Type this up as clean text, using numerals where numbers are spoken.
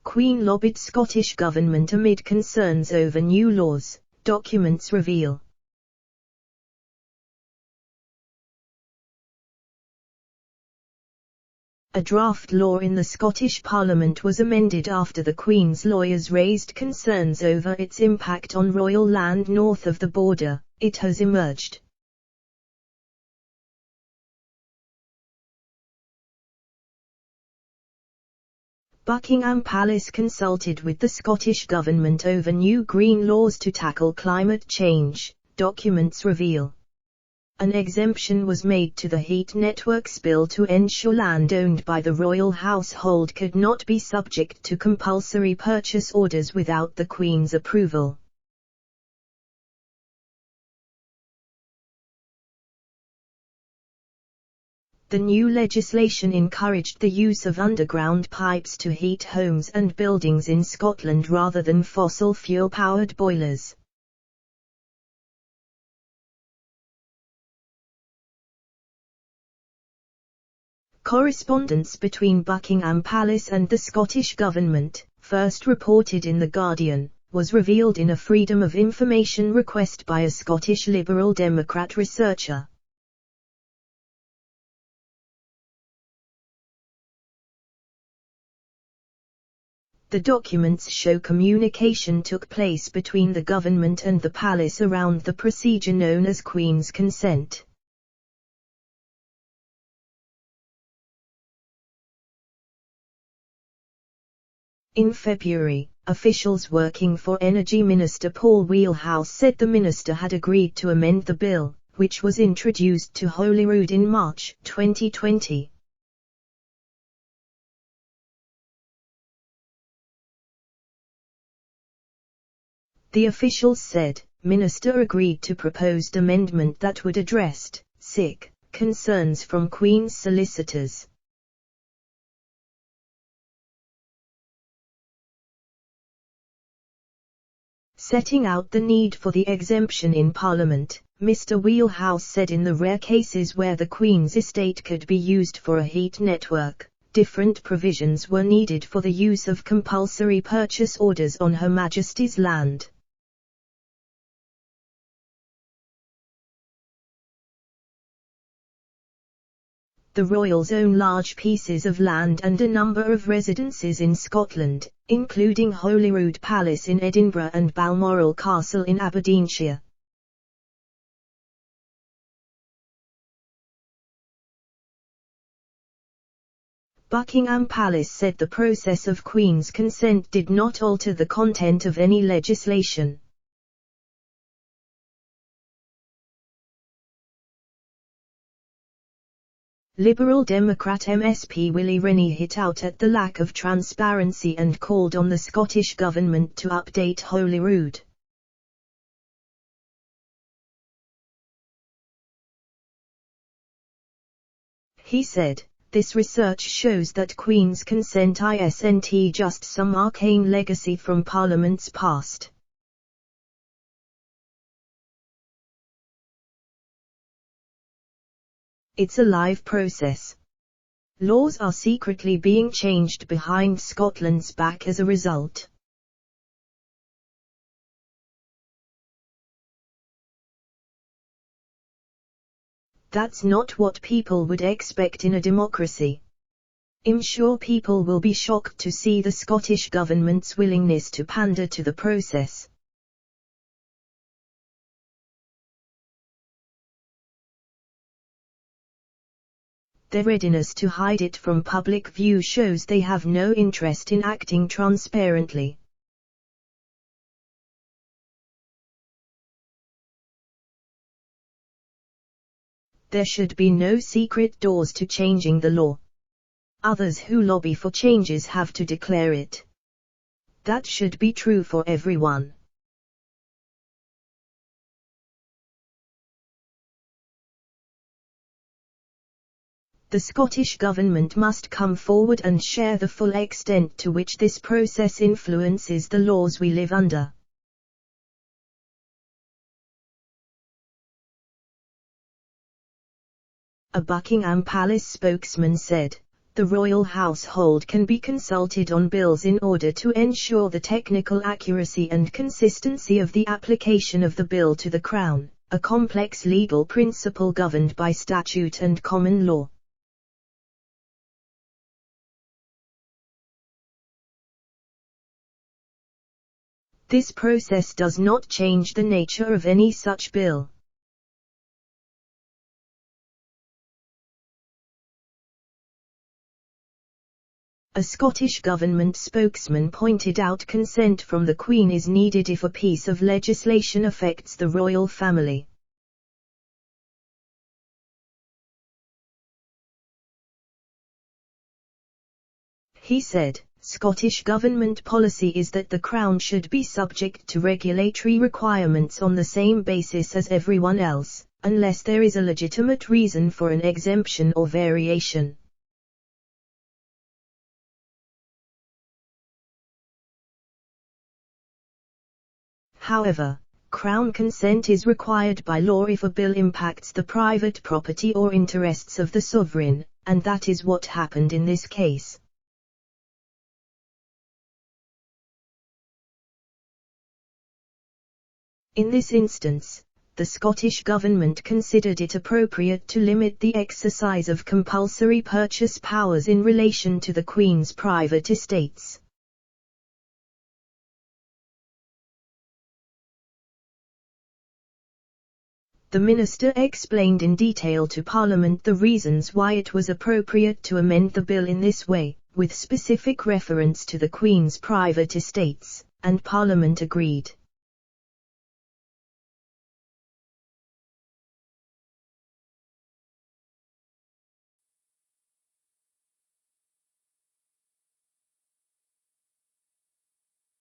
Queen lobbied Scottish government amid concerns over new laws, documents reveal. A draft law in the Scottish Parliament was amended after the Queen's lawyers raised concerns over its impact on royal land north of the border, it has emerged. Buckingham Palace consulted with the Scottish Government over new green laws to tackle climate change, documents reveal. An exemption was made to the Heat Networks Bill to ensure land owned by the royal household could not be subject to compulsory purchase orders without the Queen's approval. The new legislation encouraged the use of underground pipes to heat homes and buildings in Scotland rather than fossil fuel-powered boilers. Correspondence between Buckingham Palace and the Scottish Government, first reported in The Guardian, was revealed in a Freedom of Information request by a Scottish Liberal Democrat researcher. The documents show communication took place between the government and the palace around the procedure known as Queen's Consent. In February, officials working for Energy Minister Paul Wheelhouse said the minister had agreed to amend the bill, which was introduced to Holyrood in March 2020. The officials said, Minister agreed to proposed amendment that would address concerns from Queen's solicitors. Setting out the need for the exemption in Parliament, Mr. Wheelhouse said in the rare cases where the Queen's estate could be used for a heat network, different provisions were needed for the use of compulsory purchase orders on Her Majesty's land. The royals own large pieces of land and a number of residences in Scotland, including Holyrood Palace in Edinburgh and Balmoral Castle in Aberdeenshire. Buckingham Palace said the process of Queen's Consent did not alter the content of any legislation. Liberal Democrat MSP Willie Rennie hit out at the lack of transparency and called on the Scottish Government to update Holyrood. He said, "This research shows that Queen's Consent isn't just some arcane legacy from Parliament's past. It's a live process. Laws are secretly being changed behind Scotland's back as a result." That's not what people would expect in a democracy. I'm sure people will be shocked to see the Scottish Government's willingness to pander to the process. Their readiness to hide it from public view shows they have no interest in acting transparently. There should be no secret doors to changing the law. Others who lobby for changes have to declare it. That should be true for everyone. The Scottish Government must come forward and share the full extent to which this process influences the laws we live under. A Buckingham Palace spokesman said, the royal household can be consulted on bills in order to ensure the technical accuracy and consistency of the application of the bill to the Crown, a complex legal principle governed by statute and common law. This process does not change the nature of any such bill. A Scottish government spokesman pointed out consent from the Queen is needed if a piece of legislation affects the royal family. He said, "Scottish government policy is that the Crown should be subject to regulatory requirements on the same basis as everyone else, unless there is a legitimate reason for an exemption or variation." However, Crown consent is required by law if a bill impacts the private property or interests of the sovereign, and that is what happened in this case. In this instance, the Scottish government considered it appropriate to limit the exercise of compulsory purchase powers in relation to the Queen's private estates. The minister explained in detail to Parliament the reasons why it was appropriate to amend the bill in this way, with specific reference to the Queen's private estates, and Parliament agreed.